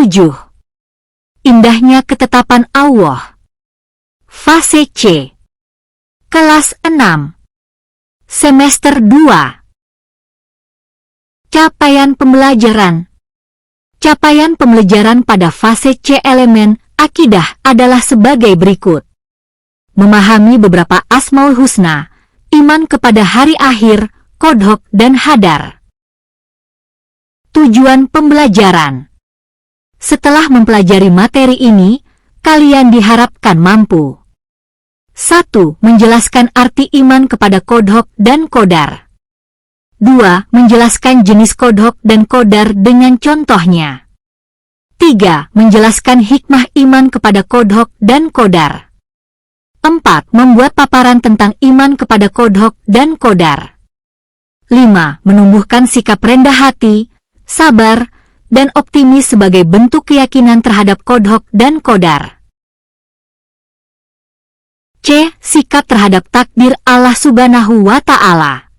7. Indahnya ketetapan Allah. Fase C. Kelas 6. Semester 2. Capaian pembelajaran. Capaian pembelajaran pada fase C elemen akidah adalah sebagai berikut. Memahami beberapa Asmaul Husna, iman kepada hari akhir, qodhok dan hadar. Tujuan pembelajaran. Setelah mempelajari materi ini, kalian diharapkan mampu 1. Menjelaskan arti iman kepada qodhok dan qodar. 2. Menjelaskan jenis qodhok dan qodar dengan contohnya. 3. Menjelaskan hikmah iman kepada qodhok dan qodar. 4. Membuat paparan tentang iman kepada qodhok dan qodar. 5. Menumbuhkan sikap rendah hati, sabar, dan optimis sebagai bentuk keyakinan terhadap qodhok dan qodar. C. Sikap terhadap takdir Allah Subhanahu wa Ta'ala.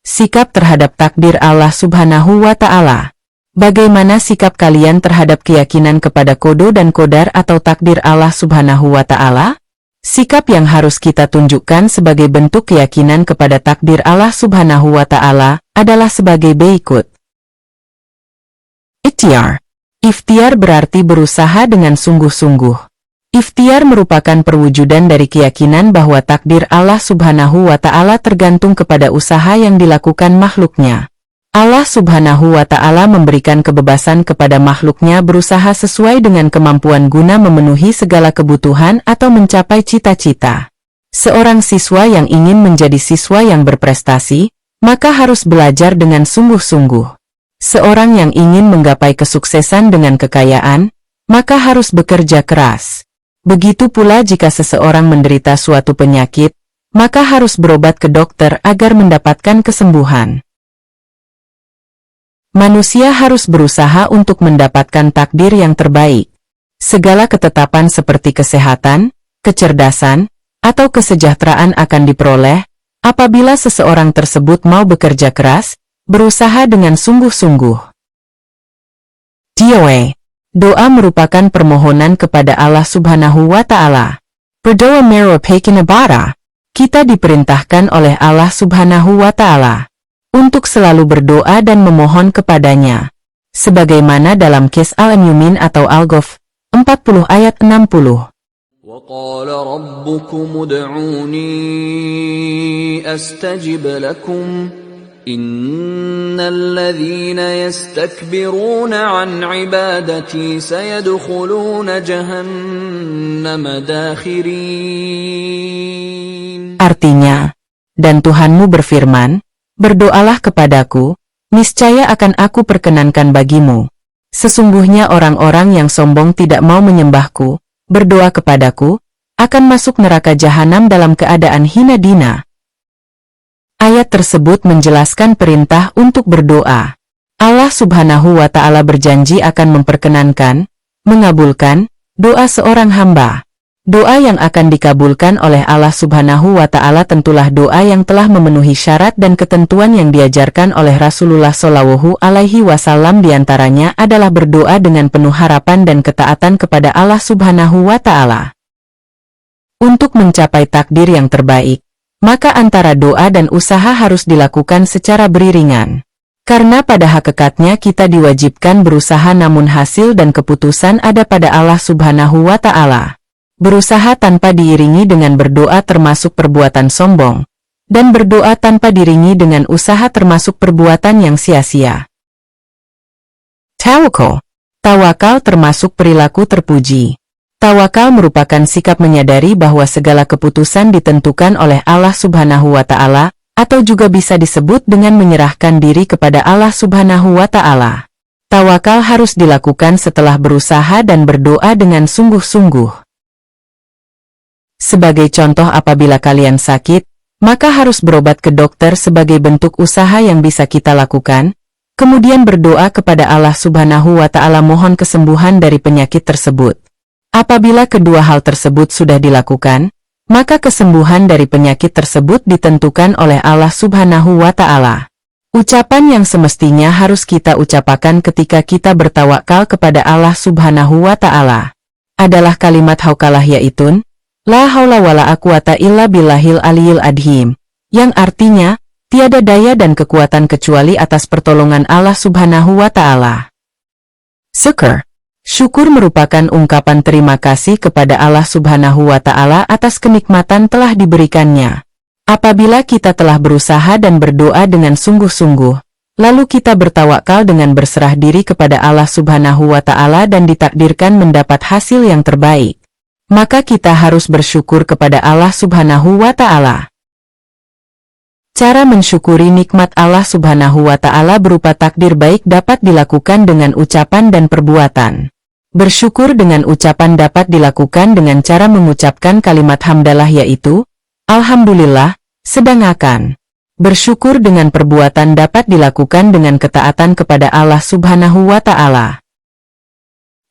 Sikap terhadap takdir Allah Subhanahu wa Ta'ala. Bagaimana sikap kalian terhadap keyakinan kepada qada dan qadar atau takdir Allah Subhanahu wa Ta'ala? Sikap yang harus kita tunjukkan sebagai bentuk keyakinan kepada takdir Allah Subhanahu wa Ta'ala adalah sebagai berikut. Ikhtiar. Ikhtiar berarti berusaha dengan sungguh-sungguh. Ikhtiar merupakan perwujudan dari keyakinan bahwa takdir Allah Subhanahu wa Ta'ala tergantung kepada usaha yang dilakukan makhluknya. Allah Subhanahu wa Ta'ala memberikan kebebasan kepada makhluknya berusaha sesuai dengan kemampuan guna memenuhi segala kebutuhan atau mencapai cita-cita. Seorang siswa yang ingin menjadi siswa yang berprestasi, maka harus belajar dengan sungguh-sungguh. Seorang yang ingin menggapai kesuksesan dengan kekayaan, maka harus bekerja keras. Begitu pula jika seseorang menderita suatu penyakit, maka harus berobat ke dokter agar mendapatkan kesembuhan. Manusia harus berusaha untuk mendapatkan takdir yang terbaik. Segala ketetapan seperti kesehatan, kecerdasan, atau kesejahteraan akan diperoleh apabila seseorang tersebut mau bekerja keras, berusaha dengan sungguh-sungguh. DOA. Doa merupakan permohonan kepada Allah Subhanahu wa Ta'ala. Berdoa merupakan ibadah. Kita diperintahkan oleh Allah Subhanahu wa Ta'ala untuk selalu berdoa dan memohon kepadanya. Sebagaimana dalam Qis Al-Mumin atau Al-Ghaf 40 ayat 60. وَقَالَ رَبُّكُمُ ادْعُونِي أَسْتَجِبْ لَكُمْ إِنَّ الَّذِينَ يَسْتَكْبِرُونَ عَنْ عِبَادَتِي سَيَدْخُلُونَ جَهَنَّمَ دَاخِرِينَ. Artinya, dan Tuhanmu berfirman, berdoalah kepadaku, niscaya akan aku perkenankan bagimu. Sesungguhnya orang-orang yang sombong tidak mau menyembahku, berdoa kepadaku, akan masuk neraka jahanam dalam keadaan hina dina. Ayat tersebut menjelaskan perintah untuk berdoa. Allah Subhanahu wa Ta'ala berjanji akan memperkenankan, mengabulkan, doa seorang hamba. Doa yang akan dikabulkan oleh Allah Subhanahu wa Ta'ala tentulah doa yang telah memenuhi syarat dan ketentuan yang diajarkan oleh Rasulullah Shallallahu Alaihi Wasallam, diantaranya adalah berdoa dengan penuh harapan dan ketaatan kepada Allah Subhanahu wa Ta'ala. Untuk mencapai takdir yang terbaik, maka antara doa dan usaha harus dilakukan secara beriringan. Karena pada hakikatnya kita diwajibkan berusaha namun hasil dan keputusan ada pada Allah Subhanahu wa Ta'ala. Berusaha tanpa diiringi dengan berdoa termasuk perbuatan sombong, dan berdoa tanpa diiringi dengan usaha termasuk perbuatan yang sia-sia. Tawakal. Tawakal termasuk perilaku terpuji. Tawakal merupakan sikap menyadari bahwa segala keputusan ditentukan oleh Allah Subhanahu wa Ta'ala, atau juga bisa disebut dengan menyerahkan diri kepada Allah Subhanahu wa Ta'ala. Tawakal harus dilakukan setelah berusaha dan berdoa dengan sungguh-sungguh. Sebagai contoh, apabila kalian sakit, maka harus berobat ke dokter sebagai bentuk usaha yang bisa kita lakukan, kemudian berdoa kepada Allah Subhanahu wa Ta'ala mohon kesembuhan dari penyakit tersebut. Apabila kedua hal tersebut sudah dilakukan, maka kesembuhan dari penyakit tersebut ditentukan oleh Allah Subhanahu wa Ta'ala. Ucapan yang semestinya harus kita ucapkan ketika kita bertawakal kepada Allah Subhanahu wa Ta'ala adalah kalimat haukalah, yaitu La haula wala quwata illa billahil aliyil adhim, yang artinya tiada daya dan kekuatan kecuali atas pertolongan Allah Subhanahu wa Ta'ala. Syukur merupakan ungkapan terima kasih kepada Allah Subhanahu wa Ta'ala atas kenikmatan telah diberikannya. Apabila kita telah berusaha dan berdoa dengan sungguh-sungguh, lalu kita bertawakal dengan berserah diri kepada Allah Subhanahu wa Ta'ala dan ditakdirkan mendapat hasil yang terbaik, maka kita harus bersyukur kepada Allah Subhanahu wa Ta'ala. Cara mensyukuri nikmat Allah Subhanahu wa Ta'ala berupa takdir baik dapat dilakukan dengan ucapan dan perbuatan. Bersyukur dengan ucapan dapat dilakukan dengan cara mengucapkan kalimat hamdalah, yaitu Alhamdulillah, sedangkan bersyukur dengan perbuatan dapat dilakukan dengan ketaatan kepada Allah Subhanahu wa Ta'ala.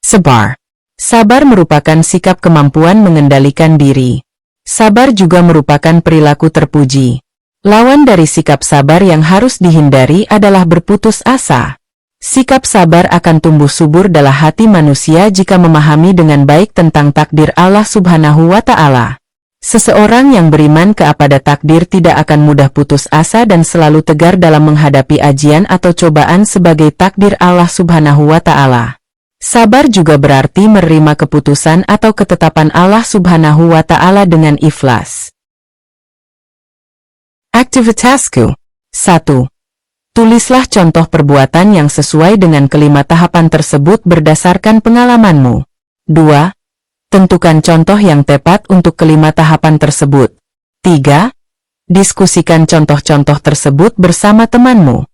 Sabar merupakan sikap kemampuan mengendalikan diri. Sabar juga merupakan perilaku terpuji. Lawan dari sikap sabar yang harus dihindari adalah berputus asa. Sikap sabar akan tumbuh subur dalam hati manusia jika memahami dengan baik tentang takdir Allah Subhanahu wa Ta'ala. Seseorang yang beriman kepada takdir tidak akan mudah putus asa dan selalu tegar dalam menghadapi ajian atau cobaan sebagai takdir Allah Subhanahu wa Ta'ala. Sabar juga berarti menerima keputusan atau ketetapan Allah Subhanahu wa Ta'ala dengan ikhlas. Aktivitasku 1. Tulislah contoh perbuatan yang sesuai dengan kelima tahapan tersebut berdasarkan pengalamanmu. 2. Tentukan contoh yang tepat untuk kelima tahapan tersebut. 3. Diskusikan contoh-contoh tersebut bersama temanmu.